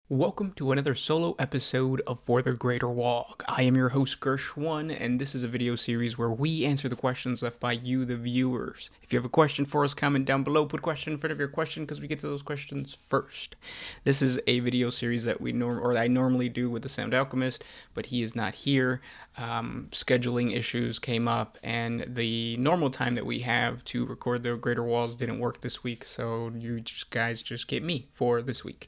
Welcome to another solo episode of For the Greater WAAAGH. I am your host Gershwin, and this is a video series where we answer the questions left by you, the viewers. If you have a question for us, comment down below, put a question in front of your question because we get to those questions first. This is a video series that I normally do with the Sound Alchemist, but he is not here. Scheduling issues came up, and the normal time that we have to record the Greater WAAAGHs didn't work this week, so you guys just get me for this week.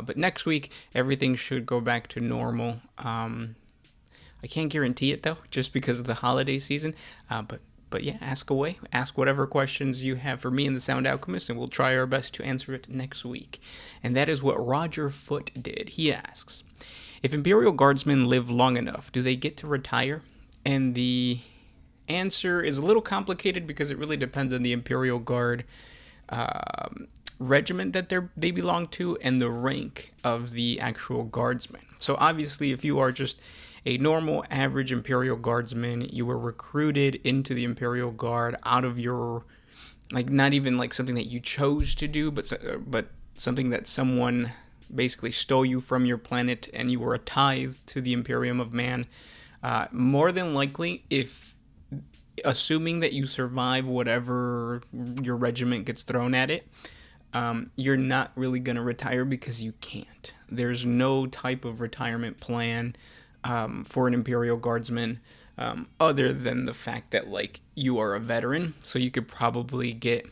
But next week, everything should go back to normal. I can't guarantee it though, just because of the holiday season. But yeah, ask away. Ask whatever questions you have for me and the Sound Alchemist, and we'll try our best to answer it next week. And that is what Roger Foote did. He asks, if Imperial Guardsmen live long enough, do they get to retire? And the answer is a little complicated because it really depends on the Imperial Guard regiment that they belong to and the rank of the actual guardsmen. So obviously, if you are just a normal average Imperial Guardsman, you were recruited into the Imperial Guard out of your, like, not even like something that you chose to do, but something that someone basically stole you from your planet, and you were a tithe to the Imperium of Man. More than likely, assuming that you survive whatever your regiment gets thrown at it, you're not really going to retire because you can't. There's no type of retirement plan for an Imperial Guardsman other than the fact that, like, you are a veteran, so you could probably get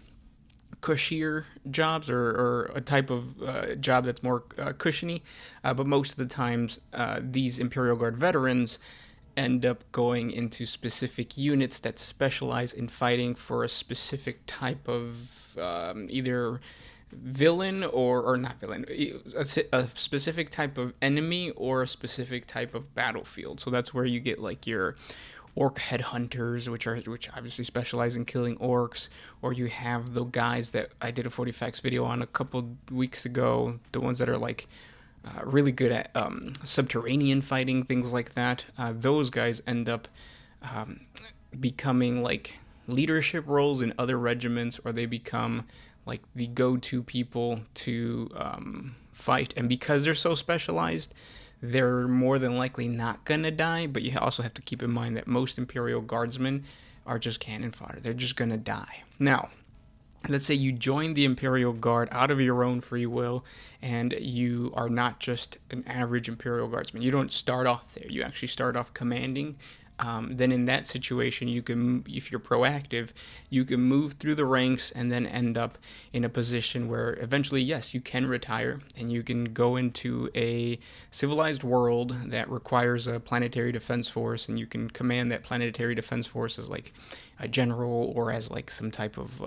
cushier jobs or a type of job that's more cushiony. But most of the times, these Imperial Guard veterans end up going into specific units that specialize in fighting for a specific type of either villain or not villain, a specific type of enemy or a specific type of battlefield. So that's where you get like your orc headhunters, which obviously specialize in killing orcs, or you have the guys that I did a 40 facts video on a couple weeks ago, the ones that are like really good at subterranean fighting, things like that. Those guys end up becoming like leadership roles in other regiments, or they become like the go-to people to fight. And because they're so specialized, they're more than likely not gonna die. But you also have to keep in mind that most Imperial Guardsmen are just cannon fodder. They're just gonna die. Now, let's say you join the Imperial Guard out of your own free will, and you are not just an average Imperial Guardsman. You don't start off there. You actually start off commanding. Then in that situation, you can, if you're proactive, you can move through the ranks and then end up in a position where eventually, yes, you can retire and you can go into a civilized world that requires a planetary defense force, and you can command that planetary defense force as like a general or as like some type of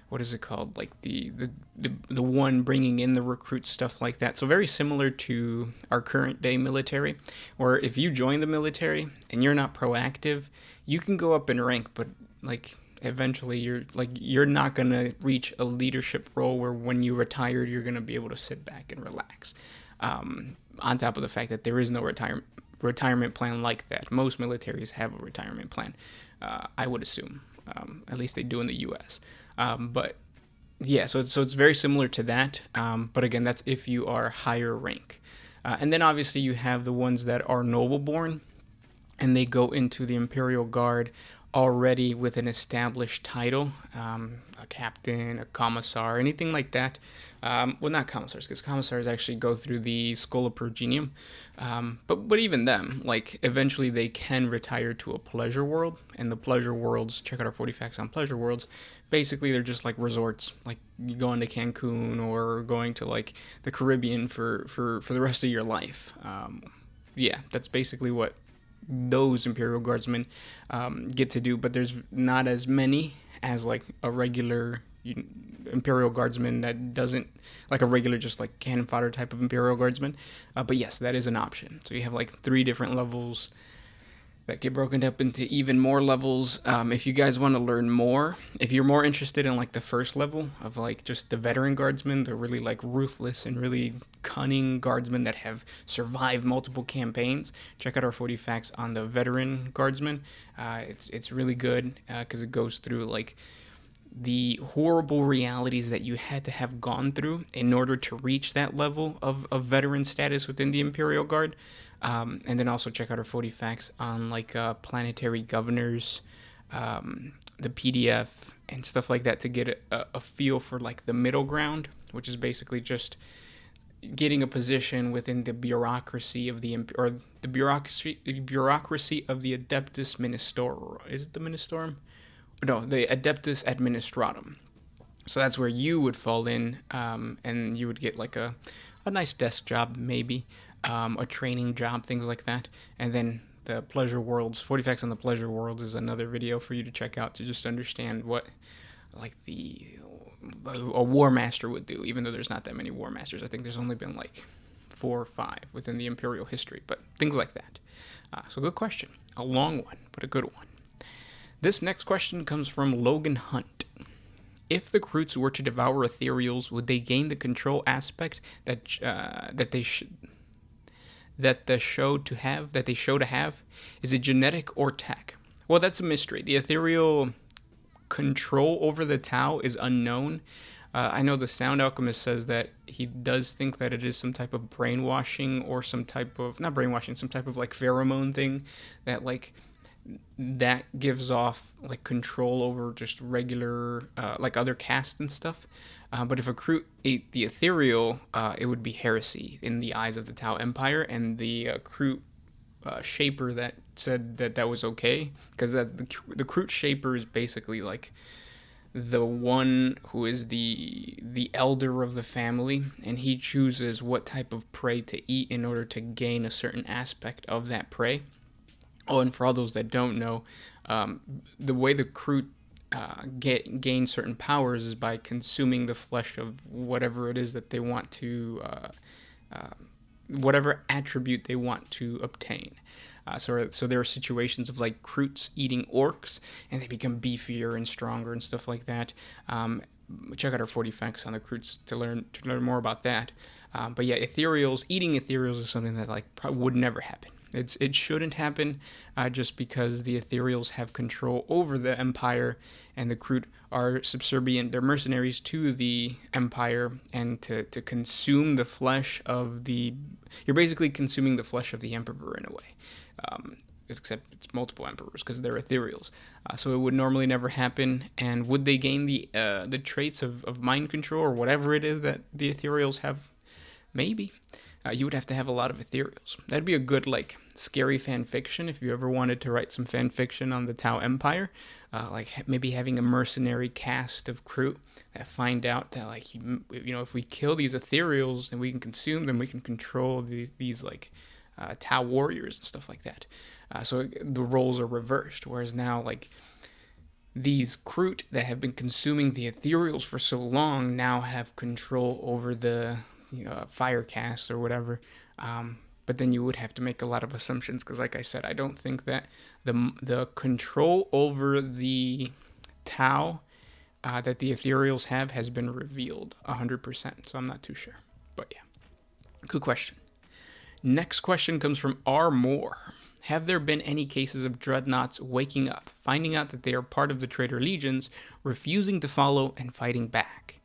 what is it called? Like the one bringing in the recruits, stuff like that. So very similar to our current day military, where if you join the military and you're not proactive, you can go up in rank, but like eventually you're not gonna reach a leadership role where when you retired you're gonna be able to sit back and relax. On top of the fact that there is no retirement plan like that. Most militaries have a retirement plan, I would assume. At least they do in the U.S. But yeah, so it's very similar to that. But again, that's if you are higher rank. And then obviously you have the ones that are noble born, and they go into the Imperial Guard already with an established title, a captain, a commissar, anything like that. Well, not commissars, because commissars actually go through the Schola Progenium. But even them, like, eventually they can retire to a pleasure world, and the pleasure worlds, check out our 40 facts on pleasure worlds, basically they're just like resorts, like you going to Cancun or going to like the Caribbean for the rest of your life. Yeah, that's basically what those Imperial Guardsmen get to do, but there's not as many as like a regular Imperial Guardsman that doesn't, like a regular just like cannon fodder type of Imperial Guardsman. But yes, that is an option. So you have like 3 different levels that get broken up into even more levels. If you guys want to learn more, if you're more interested in like the first level of like just the veteran guardsmen, they're really like ruthless and really cunning guardsmen that have survived multiple campaigns, check out our 40 facts on the veteran guardsmen. It's really good because it goes through like the horrible realities that you had to have gone through in order to reach that level of veteran status within the Imperial Guard. And then also check out our 40 facts on like planetary governors, the PDF, and stuff like that to get a feel for like the middle ground, which is basically just getting a position within the bureaucracy of the bureaucracy of the Adeptus Ministorum. Is it the Ministorum? No, the Adeptus Administratum. So that's where you would fall in, and you would get like a nice desk job, maybe a training job, things like that. And then the Pleasure Worlds, 40 Facts on the Pleasure Worlds is another video for you to check out to just understand what like a War Master would do, even though there's not that many War Masters. I think there's only been like 4 or 5 within the Imperial history, but things like that. So good question. A long one, but a good one. This next question comes from Logan Hunt. If the Kroots were to devour Ethereals, would they gain the control aspect that they show to have? Is it genetic or tech? Well, that's a mystery. The Ethereal control over the Tau is unknown. I know the Sound Alchemist says that he does think that it is some type of brainwashing or some type of, not brainwashing, some type of like pheromone thing that like that gives off like control over just regular like other castes and stuff. But if a Kroot ate the Ethereal, it would be heresy in the eyes of the Tau Empire, and the Kroot Shaper that said that was okay, because the Kroot Shaper is basically like the one who is the elder of the family, and he chooses what type of prey to eat in order to gain a certain aspect of that prey. Oh, and for all those that don't know, the way the Kroot gain certain powers is by consuming the flesh of whatever it is that they want to, whatever attribute they want to obtain. So there are situations of like Kroots eating orcs, and they become beefier and stronger and stuff like that. Check out our 40 facts on the Kroots to learn more about that. But yeah, eating Ethereals is something that like would never happen. It shouldn't happen, just because the Ethereals have control over the Empire, and the Kroot are subservient. They're mercenaries to the Empire, and to consume the flesh of you're basically consuming the flesh of the Emperor in a way. Except it's multiple emperors because they're Ethereals. So it would normally never happen. And would they gain the traits of mind control or whatever it is that the Ethereals have? Maybe. You would have to have a lot of Ethereals. That'd be a good, like, scary fan fiction if you ever wanted to write some fan fiction on the Tau Empire. Like, maybe having a mercenary cast of Kroot that find out that, like, if we kill these Ethereals and we can consume them, we can control these like, Tau warriors and stuff like that. So the roles are reversed, whereas now, like, these Kroot that have been consuming the Ethereals for so long now have control over the fire cast or whatever, but then you would have to make a lot of assumptions, because like I said, I don't think that the control over the Tau that the Ethereals have has been revealed 100%, so I'm not too sure. But yeah, good question. Next question comes from R. Moore. Have there been any cases of dreadnoughts waking up, finding out that they are part of the traitor legions, refusing to follow, and fighting back?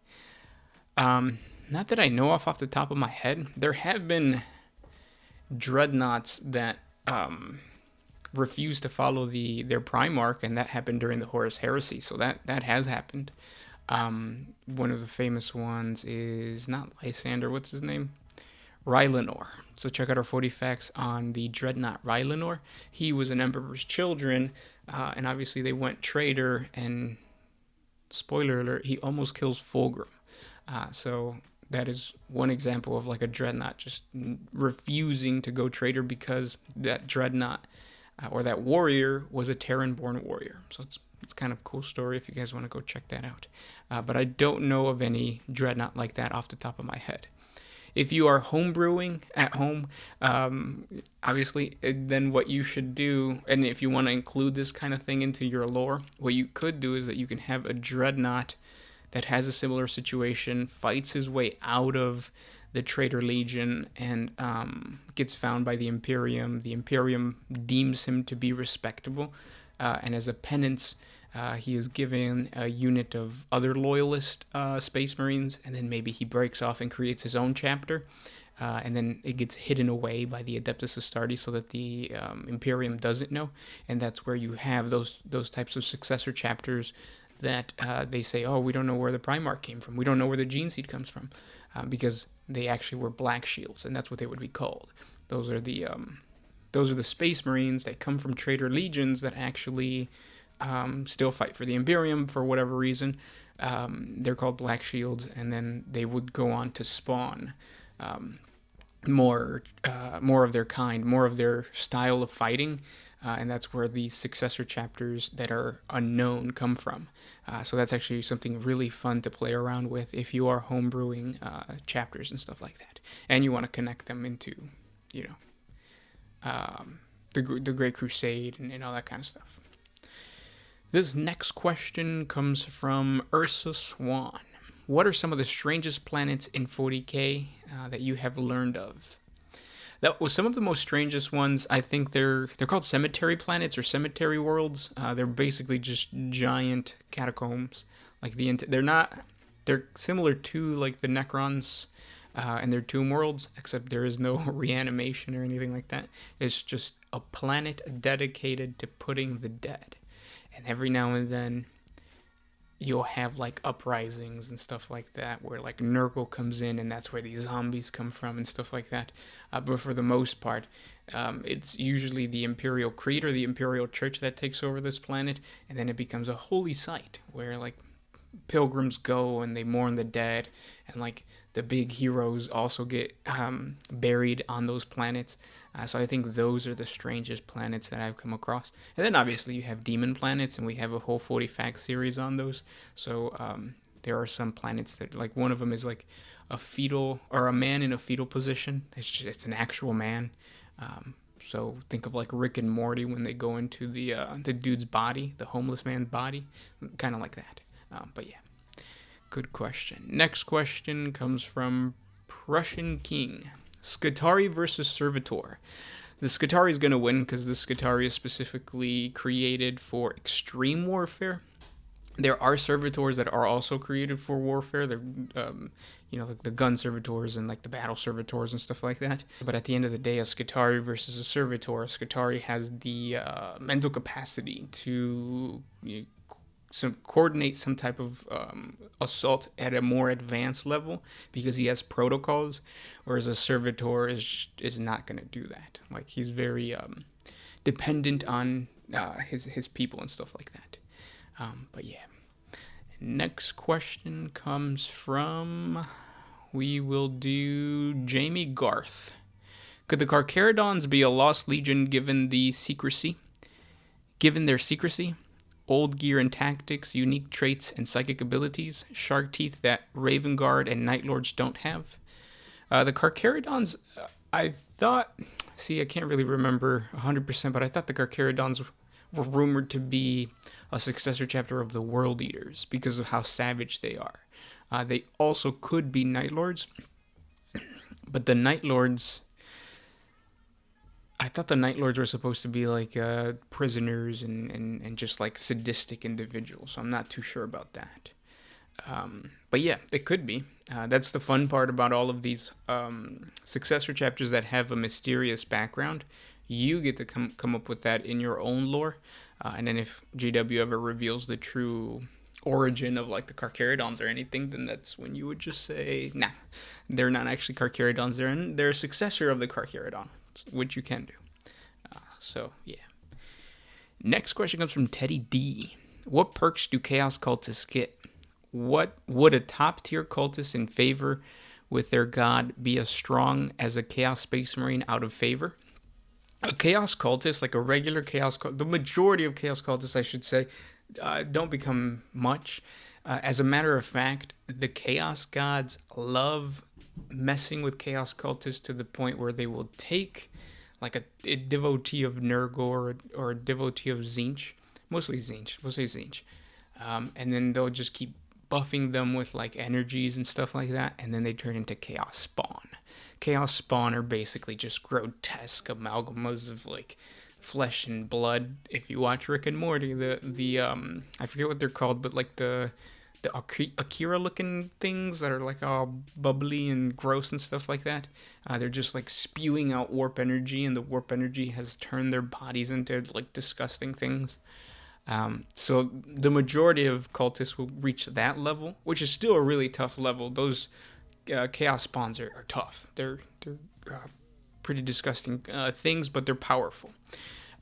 Not that I know off the top of my head. There have been dreadnoughts that refused to follow their Primarch, and that happened during the Horus Heresy, so that has happened. One of the famous ones is not Lysander, what's his name? Rylanor. So check out our 40 facts on the dreadnought Rylanor. He was an Emperor's children, and obviously they went traitor, and spoiler alert, he almost kills Fulgrim. So that is one example of like a dreadnought just refusing to go traitor because that dreadnought or that warrior was a Terran-born warrior. So it's kind of a cool story if you guys want to go check that out. But I don't know of any dreadnought like that off the top of my head. If you are homebrewing at home, obviously, then what you should do, and if you want to include this kind of thing into your lore, what you could do is that you can have a dreadnought that has a similar situation, fights his way out of the traitor legion, and gets found by the Imperium. The Imperium deems him to be respectable, and as a penance, He is given a unit of other loyalist Space Marines, and then maybe he breaks off and creates his own chapter. And then it gets hidden away by the Adeptus Astartes so that the Imperium doesn't know. And that's where you have those types of successor chapters that they say, oh, we don't know where the Primarch came from. We don't know where the Gene Seed comes from. Because they actually were Black Shields, and that's what they would be called. Those are the Space Marines that come from traitor legions that actually still fight for the Imperium for whatever reason. They're called Black Shields, and then they would go on to spawn more of their kind, more of their style of fighting, and that's where these successor chapters that are unknown come from. So that's actually something really fun to play around with if you are homebrewing chapters and stuff like that, and you want to connect them into, the Great Crusade and all that kind of stuff. This next question comes from Ursa Swan. What are some of the strangest planets in 40K that you have learned of? That was some of the most strangest ones. I think they're called cemetery planets or cemetery worlds. They're basically just giant catacombs. Like they're similar to like the Necrons and their tomb worlds, except there is no reanimation or anything like that. It's just a planet dedicated to putting the dead. And every now and then you'll have like uprisings and stuff like that where like Nurgle comes in and that's where these zombies come from and stuff like that. But for the most part, it's usually the Imperial Creed or the Imperial Church that takes over this planet, and then it becomes a holy site where like pilgrims go and they mourn the dead, and like the big heroes also get buried on those planets. So I think those are the strangest planets that I've come across. And then obviously you have demon planets, and we have a whole 40 fact series on those. So there are some planets that, like, one of them is like a fetal, or a man in a fetal position. It's an actual man. So think of like Rick and Morty when they go into the dude's body, the homeless man's body, kind of like that. But yeah, good question. Next question comes from Prussian King. Skitarii versus Servitor. The Skitarii is going to win because the Skitarii is specifically created for extreme warfare. There are Servitors that are also created for warfare. They're, like the gun Servitors and like the battle Servitors and stuff like that. But at the end of the day, a Skitarii versus a Servitor, a Skitarii has the mental capacity to coordinate some type of assault at a more advanced level because he has protocols, whereas a Servitor is not going to do that. Like, he's very dependent on his people and stuff like that. But yeah. Next question comes from, we will do Jamie Garth. Could the Carcharodons be a lost legion given their secrecy? Old gear and tactics, unique traits and psychic abilities, shark teeth that Raven Guard and Night Lords don't have. The Carcharodons, I can't really remember 100%, but I thought the Carcharodons were rumored to be a successor chapter of the World Eaters because of how savage they are. They also could be Night Lords, but the Night Lords, I thought the Night Lords were supposed to be like prisoners and just like sadistic individuals, so I'm not too sure about that. But yeah, it could be. That's the fun part about all of these successor chapters that have a mysterious background. You get to come up with that in your own lore, and then if GW ever reveals the true origin of like the Carcharodons or anything, then that's when you would just say, nah, they're not actually Carcharodons. They're a successor of the Carcharodon, which you can do. So yeah. Next question comes from Teddy D. What perks do Chaos Cultists get? What would a top tier cultist in favor with their god be as strong as a Chaos Space Marine out of favor? A Chaos Cultist, like a regular Chaos Cultist, the majority of Chaos Cultists, I should say, don't become much. As a matter of fact, the Chaos Gods love messing with Chaos Cultists to the point where they will take like a devotee of Nurgle or a devotee of Tzeentch, mostly Tzeentch, we'll say Tzeentch, and then they'll just keep buffing them with like energies and stuff like that, and then they turn into Chaos Spawn. Chaos Spawn are basically just grotesque amalgamas of like flesh and blood. If you watch Rick and Morty, the I forget what they're called, but like the Akira looking things that are like all bubbly and gross and stuff like that. They're just like spewing out warp energy, and the warp energy has turned their bodies into like disgusting things. So the majority of cultists will reach that level, which is still a really tough level. Those chaos spawns are tough. They're pretty disgusting things, but they're powerful.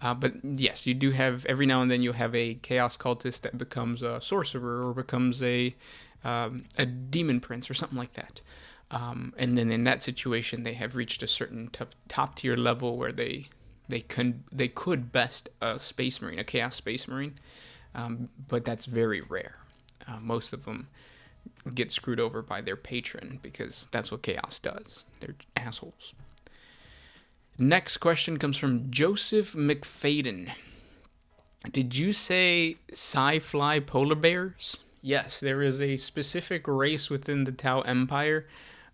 But yes, you do have, every now and then you'll have a chaos cultist that becomes a sorcerer or becomes a demon prince or something like that. And then in that situation, they have reached a certain top tier level where they could best a space marine, a chaos space marine, but that's very rare. Most of them get screwed over by their patron because that's what chaos does. They're assholes. Next question comes from Joseph McFadden. Did you say sci-fly polar bears? Yes, there is a specific race within the Tau Empire.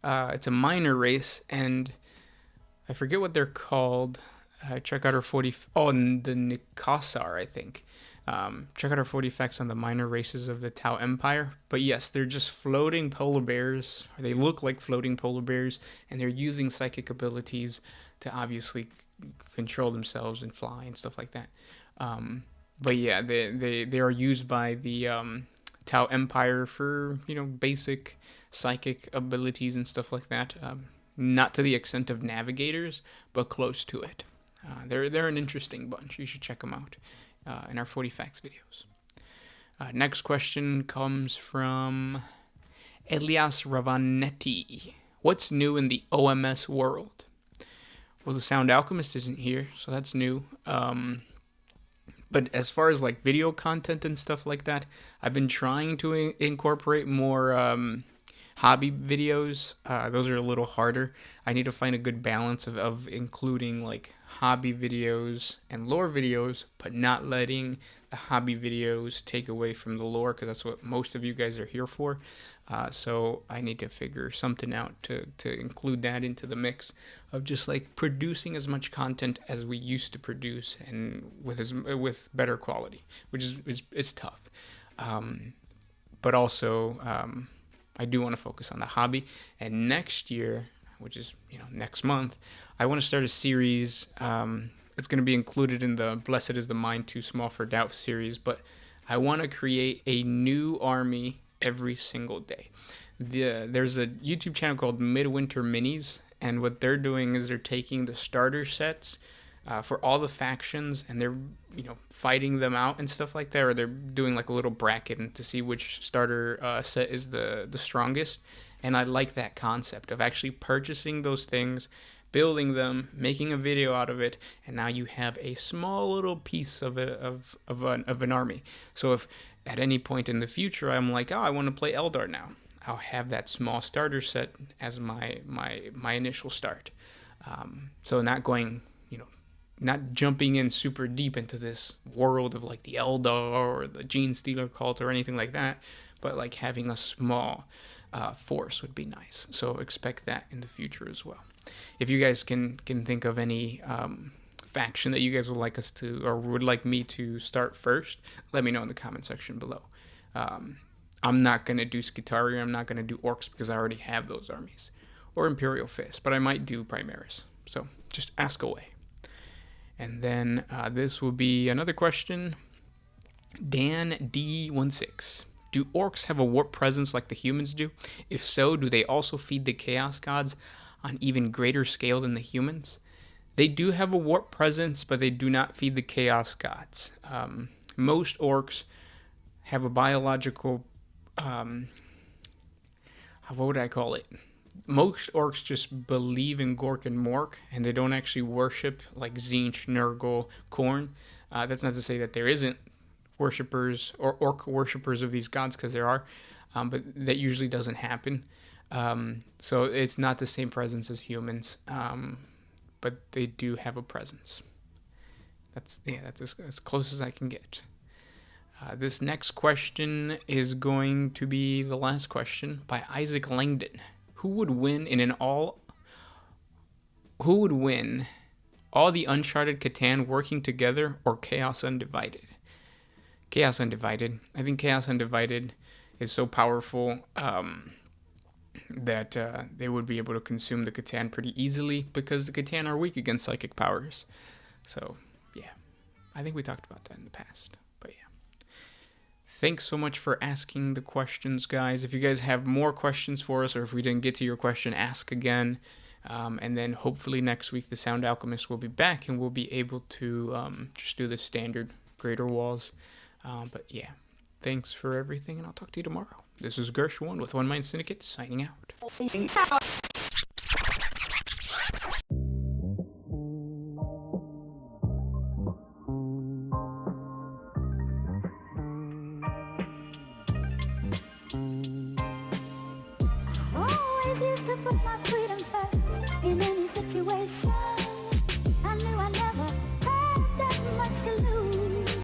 It's a minor race, and I forget what they're called. Check out our 40... Oh, the Nikasar, I think. Check out our 40 facts on the minor races of the Tau Empire. But yes, they're just floating polar bears. Or they look like floating polar bears, and they're using psychic abilities to obviously control themselves and fly and stuff like that. But yeah, they are used by the Tau Empire for, basic psychic abilities and stuff like that. Not to the extent of navigators, but close to it. They're an interesting bunch. You should check them out in our 40 facts videos. Next question comes from Elias Ravanetti. What's new in the OMS world? Well, the Sound Alchemist isn't here, so that's new. But as far as like video content and stuff like that, I've been trying to incorporate more hobby videos. Those are a little harder. I need to find a good balance of including like hobby videos and lore videos, but not letting the hobby videos take away from the lore, because that's what most of you guys are here for. So I need to figure something out to include that into the mix of just like producing as much content as we used to produce, and with better quality, which is tough. But also I do want to focus on the hobby, and next year, which is next month, I want to start a series. It's going to be included in the Blessed is the Mind Too Small for Doubt series, but I want to create a new army every single day. There's a YouTube channel called Midwinter Minis, and what they're doing is they're taking the starter sets for all the factions, and they're fighting them out and stuff like that, or they're doing like a little bracket to see which starter set is the strongest. And I like that concept of actually purchasing those things, building them, making a video out of it, and now you have a small little piece of an army. So if at any point in the future I'm like, I want to play Eldar now, I'll have that small starter set as my initial start. So not going, not jumping in super deep into this world of like the Eldar or the Gene Stealer cult or anything like that, but like having a small force would be nice. So expect that in the future as well. If you guys can think of any faction that you guys would like us to, or would like me to start first, let me know in the comment section below. I'm not going to do Skitarii, I'm not going to do Orcs because I already have those armies, or Imperial Fist, but I might do Primaris. So just ask away. And then this will be another question. Dan D16. Do orcs have a warp presence like the humans do? If so, do they also feed the chaos gods on even greater scale than the humans? They do have a warp presence, but they do not feed the chaos gods. Most orcs have a biological... what would I call it? Most orcs just believe in Gork and Mork, and they don't actually worship like Tzeentch, Nurgle, Khorne. That's not to say that there isn't worshippers or orc worshippers of these gods, because there are, but that usually doesn't happen. So it's not the same presence as humans, but they do have a presence. That's as close as I can get. This next question is going to be the last question by Isaac Langdon. Who would win all the Uncharted Catan working together, or Chaos Undivided? Chaos Undivided. I think Chaos Undivided is so powerful that they would be able to consume the Catan pretty easily because the Catan are weak against psychic powers. So, yeah. I think we talked about that in the past. But yeah. Thanks so much for asking the questions, guys. If you guys have more questions for us, or if we didn't get to your question, ask again. And then hopefully next week the Sound Alchemist will be back and we'll be able to just do the standard greater walls. But yeah, thanks for everything, and I'll talk to you tomorrow. This is Gersh1 with One Mind Syndicate, signing out.